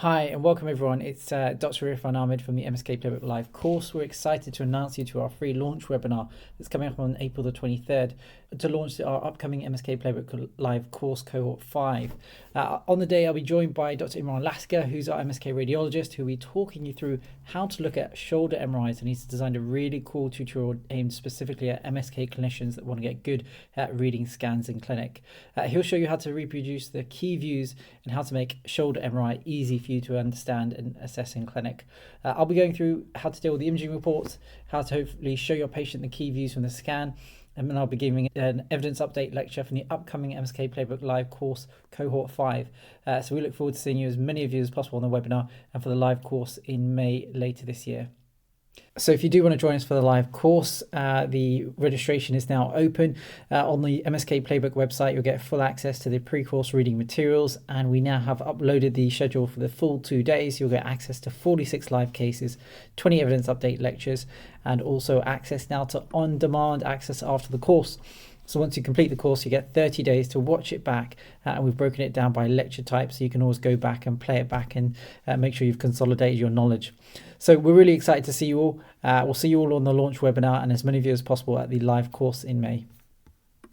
Hi and welcome everyone. It's Dr. Irfan Ahmed from the MSK Playbook live course. We're excited to announce you to our free launch webinar that's coming up on April the 23rd to launch our upcoming MSK Playbook live course cohort 5. On the day I'll be joined by Dr. Imran Lasker, who's our MSK radiologist, who will be talking you through how to look at shoulder MRIs, and he's designed a really cool tutorial aimed specifically at MSK clinicians that want to get good at reading scans in clinic. He'll show you how to reproduce the key views and how to make shoulder MRI easy for you to understand and assess in clinic. I'll be going through how to deal with the imaging reports, how to hopefully show your patient the key views from the scan, and then I'll be giving an evidence update lecture from the upcoming MSK Playbook live course cohort 5. So we look forward to seeing you, as many of you as possible, on the webinar and for the live course in May later this year. So if you do want to join us for the live course, the registration is now open. On the MSK Playbook website, you'll get full access to the pre-course reading materials, and we now have uploaded the schedule for the full 2 days. You'll get access to 46 live cases, 20 evidence update lectures, and also access now to on-demand access after the course. So once you complete the course, you get 30 days to watch it back, and we've broken it down by lecture type, so you can always go back and play it back and make sure you've consolidated your knowledge. So we're really excited to see you all. We'll see you all on the launch webinar, and as many of you as possible at the live course in May.